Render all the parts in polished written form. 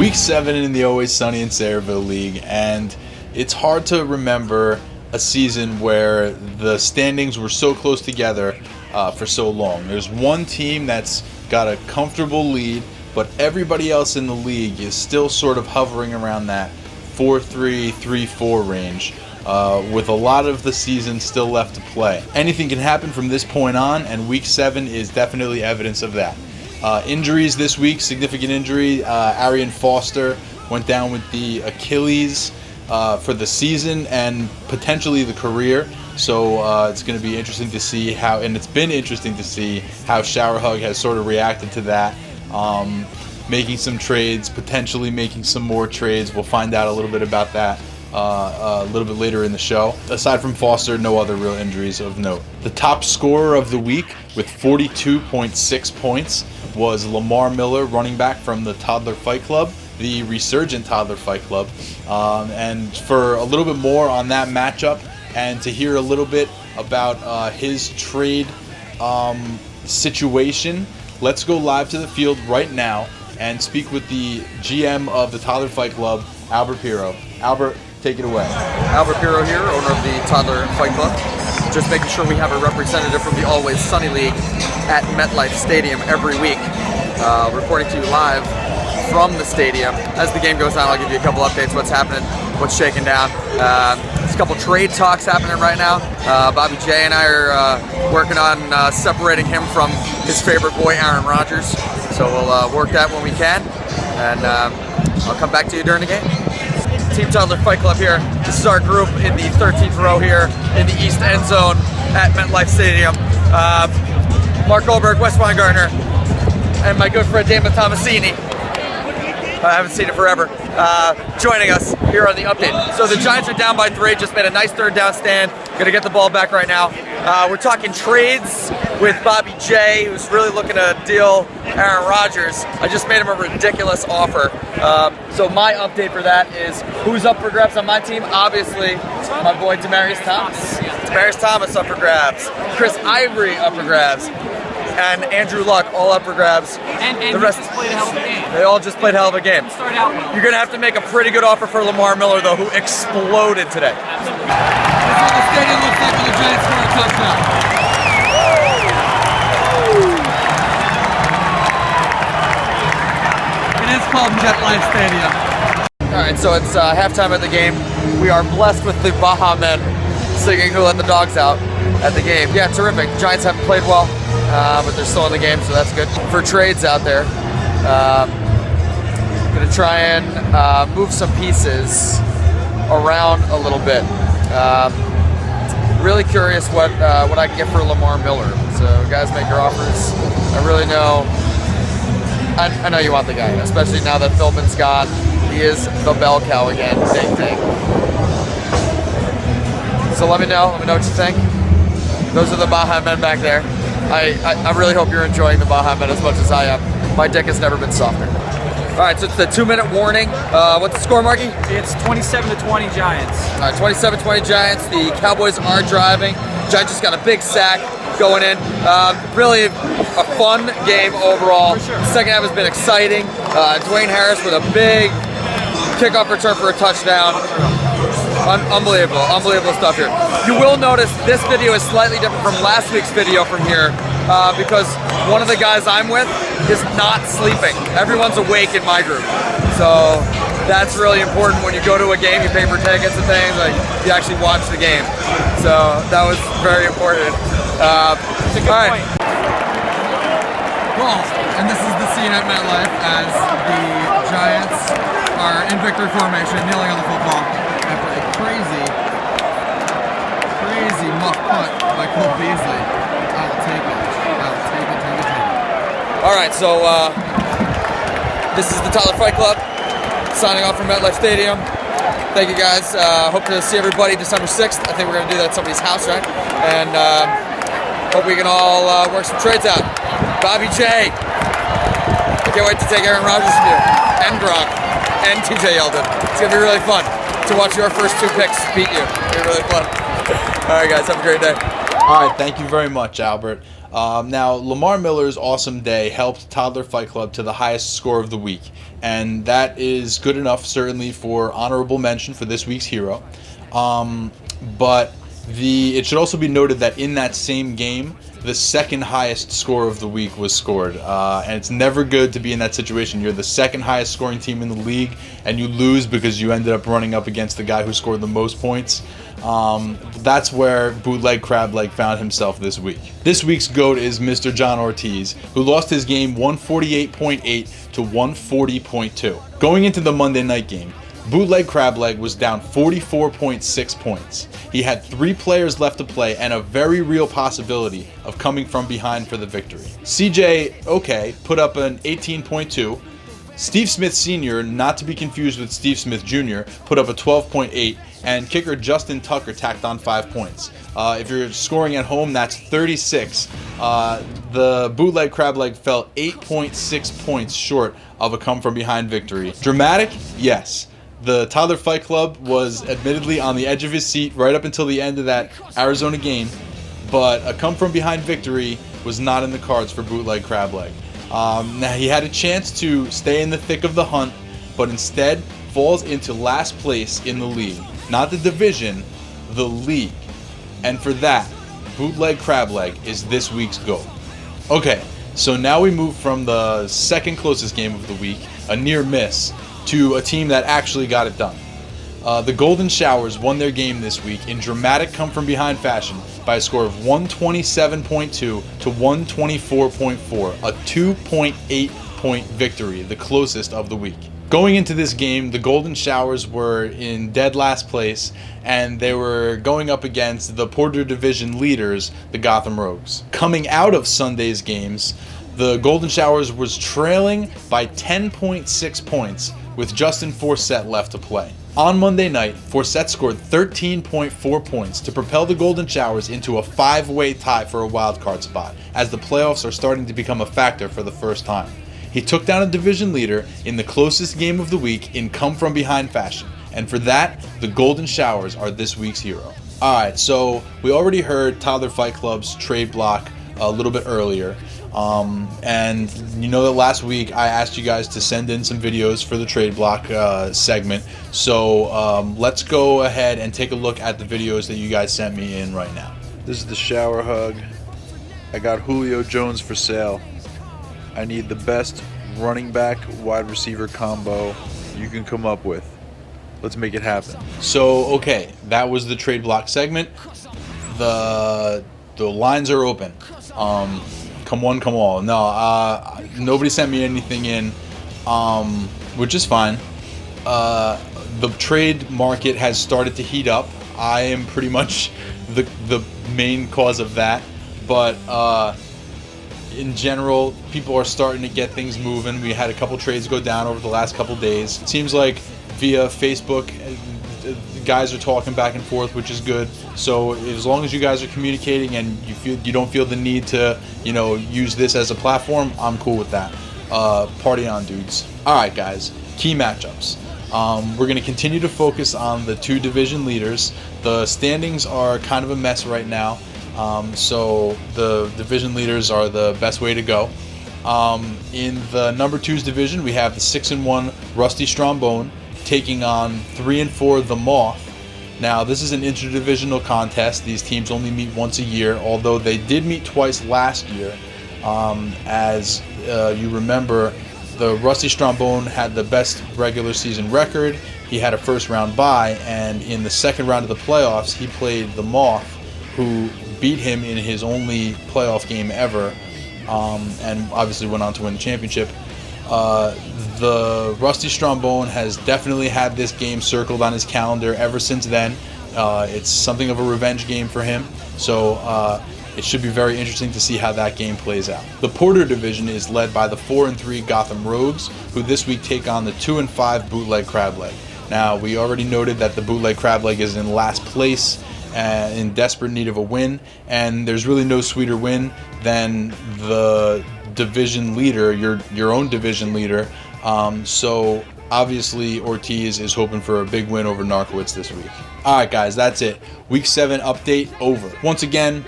Week 7 in the Always Sunny in Sayreville League, and it's hard to remember a season where the standings were so close together for so long. There's one team that's got a comfortable lead, but everybody else in the league is still sort of hovering around that 4-3, 3-4 range, with a lot of the season still left to play. Anything can happen from this point on, and Week 7 is definitely evidence of that. Injuries this week, significant injury. Arian Foster went down with the Achilles for the season and potentially the career. So it's going to be interesting to see how, and it's been interesting to see how Showerhug has sort of reacted to that. Making some trades, potentially making some more trades. We'll find out a little bit about that a little bit later in the show. Aside from Foster, no other real injuries of note. The top scorer of the week with 42.6 points was Lamar Miller, running back from the Toddler Fight Club, the resurgent Toddler Fight Club. And for a little bit more on that matchup and to hear a little bit about his trade situation, let's go live to the field right now and speak with the GM of the Toddler Fight Club, Albert Pirro. Albert, take it away. Albert Pirro here, owner of the Toddler Fight Club. Just making sure we have a representative from the Always Sunny League at MetLife Stadium every week. Reporting to you live from the stadium. As the game goes on, I'll give you a couple updates, what's happening, what's shaking down. There's a couple trade talks happening right now. Bobby J and I are working on separating him from his favorite boy, Aaron Rodgers. So we'll work that when we can, and I'll come back to you during the game. Team Toddler Fight Club here. This is our group in the 13th row here in the East End Zone at MetLife Stadium. Mark Goldberg, Wes Weingartner, and my good friend Damon Tomasini. I haven't seen it forever. Joining us here on the update. So the Giants are down by 3, just made a nice third down stand. Gonna get the ball back right now. We're talking trades with Bobby J, who's really looking to deal Aaron Rodgers. I just made him a ridiculous offer. So my update for that is who's up for grabs on my team? Obviously, my boy Demaryius Thomas. Demaryius Thomas up for grabs. Chris Ivory up for grabs. And Andrew Luck all up for grabs. And the rest just played a hell of a game. They all just played a hell of a game. Started out well. You're going to have to make a pretty good offer for Lamar Miller, though, who exploded today. Absolutely. That's what the stadium looks like when the Giants score a touchdown. It is called MetLife Stadium. All right, so it's halftime at the game. We are blessed with the Baha Men singing Who Let the Dogs Out at the game. Yeah, terrific. Giants haven't played well, but they're still in the game, so that's good. For trades out there, gonna try and move some pieces around a little bit. Really curious what I can get for Lamar Miller. So guys, make your offers. I really know. I know you want the guy, especially now that Philbin's gone. He is the bell cow again. Ding ding. So let me know what you think. Those are the Baja Men back there. I really hope you're enjoying the Baja Men as much as I am. My dick has never been softer. All right, so it's the 2-minute warning. What's the score, Marky? It's 27-20 Giants. All right, 27-20 Giants. The Cowboys are driving. Giants just got a big sack going in. Really a fun game overall. For sure. The second half has been exciting. Dwayne Harris with a big kickoff return for a touchdown. Unbelievable stuff here. You will notice this video is slightly different from last week's video from here because one of the guys I'm with is not sleeping. Everyone's awake in my group. So that's really important when you go to a game, you pay for tickets and things, like you actually watch the game. So that was very important. It's a good point. Well, and this is the scene at MetLife as the Giants are in victory formation, kneeling on the football after a crazy muff punt by Cole Beasley. I'll take it. All right, so this is the Toddler Fight Club signing off from MetLife Stadium. Thank you guys. Hope to see everybody December 6th. I think we're going to do that at somebody's house, right? And hope we can all work some trades out. Bobby J. I can't wait to take Aaron Rodgers from you, and Gronk, and TJ Yeldon. It's going to be really fun to watch your first 2 picks beat you. It'll be really fun. All right, guys, have a great day. All right, thank you very much, Albert. Now, Lamar Miller's awesome day helped Toddler Fight Club to the highest score of the week, and that is good enough, certainly, for honorable mention for this week's hero. But it should also be noted that in that same game, the second highest score of the week was scored, and it's never good to be in that situation. You're the second highest scoring team in the league, and you lose because you ended up running up against the guy who scored the most points. That's where Bootleg Crableg found himself this week. This week's GOAT is Mr. John Ortiz, who lost his game 148.8 to 140.2. Going into the Monday night game, Bootleg Crableg was down 44.6 points. He had 3 players left to play and a very real possibility of coming from behind for the victory. CJ OK put up an 18.2. Steve Smith Sr., not to be confused with Steve Smith Jr., put up a 12.8, and kicker Justin Tucker tacked on 5 points. If you're scoring at home, that's 36. The Bootleg Crableg fell 8.6 points short of a come-from-behind victory. Dramatic? Yes. The Toddler Fight Club was admittedly on the edge of his seat right up until the end of that Arizona game, but a come-from-behind victory was not in the cards for Bootleg Crableg. Now, he had a chance to stay in the thick of the hunt, but instead falls into last place in the league. Not the division, the league. And for that, Bootleg Crableg is this week's GOAT. Okay, so now we move from the second closest game of the week, a near miss, to a team that actually got it done. The Golden Showers won their game this week in dramatic come-from-behind fashion by a score of 127.2 to 124.4, a 2.8-point victory, the closest of the week. Going into this game, the Golden Showers were in dead last place, and they were going up against the Porter Division leaders, the Gotham Rogues. Coming out of Sunday's games, the Golden Showers was trailing by 10.6 points with Justin Forsett left to play. On Monday night, Forsett scored 13.4 points to propel the Golden Showers into a 5-way tie for a wildcard spot, as the playoffs are starting to become a factor for the first time. He took down a division leader in the closest game of the week in come-from-behind fashion, and for that, the Golden Showers are this week's hero. Alright, so we already heard Toddler Fight Club's trade block a little bit earlier. And you know that last week I asked you guys to send in some videos for the trade block segment. So let's go ahead and take a look at the videos that you guys sent me in right now. This is the shower hug. I got Julio Jones for sale. I need the best running back wide receiver combo you can come up with. Let's make it happen. So okay, that was the trade block segment. The lines are open. Come one, come all. No, nobody sent me anything in, which is fine. The trade market has started to heat up. I am pretty much the main cause of that, but in general, people are starting to get things moving. We had a couple trades go down over the last couple days. It seems like via Facebook, guys are talking back and forth, which is good. So as long as you guys are communicating and you don't feel the need to use this as a platform, I'm cool with that. Party on, dudes. All right, guys. Key matchups. We're going to continue to focus on the 2 division leaders. The standings are kind of a mess right now, so the division leaders are the best way to go. In the number 2's division, we have the 6-1 Rusty Strombone taking on 3-4 The Moth. Now, this is an interdivisional contest. These teams only meet once a year, although they did meet twice last year. As you remember, the Rusty Strombone had the best regular season record. He had a first round bye, and in the second round of the playoffs, he played The Moth, who beat him in his only playoff game ever, and obviously went on to win the championship. The Rusty Strombone has definitely had this game circled on his calendar ever since then. It's something of a revenge game for him, so it should be very interesting to see how that game plays out. The Porter Division is led by the 4-3 Gotham Rogues, who this week take on the 2-5 Bootleg Crableg. Now, we already noted that the Bootleg Crableg is in last place, in desperate need of a win, and there's really no sweeter win than the division leader, your own division leader. So obviously Ortiz is hoping for a big win over Narkowitz this week. Alright guys, that's it. Week 7 update over. Once again,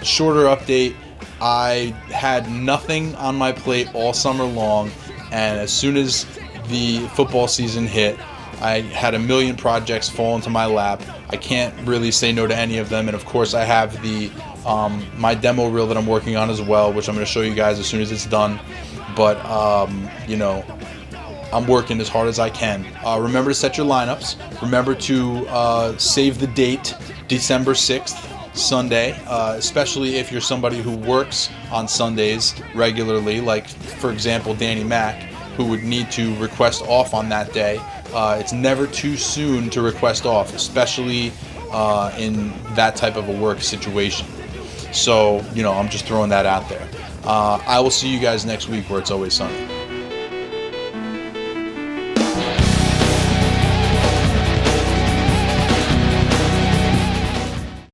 shorter update. I had nothing on my plate all summer long, and as soon as the football season hit, I had a million projects fall into my lap. I can't really say no to any of them, and of course I have the my demo reel that I'm working on as well, which I'm going to show you guys as soon as it's done. But you know, I'm working as hard as I can. Remember to set your lineups. Remember to save the date, December 6th, Sunday, especially if you're somebody who works on Sundays regularly, like for example Danny Mack, who would need to request off on that day. It's never too soon to request off, especially in that type of a work situation. So, you know, I'm just throwing that out there. I will see you guys next week where it's always sunny.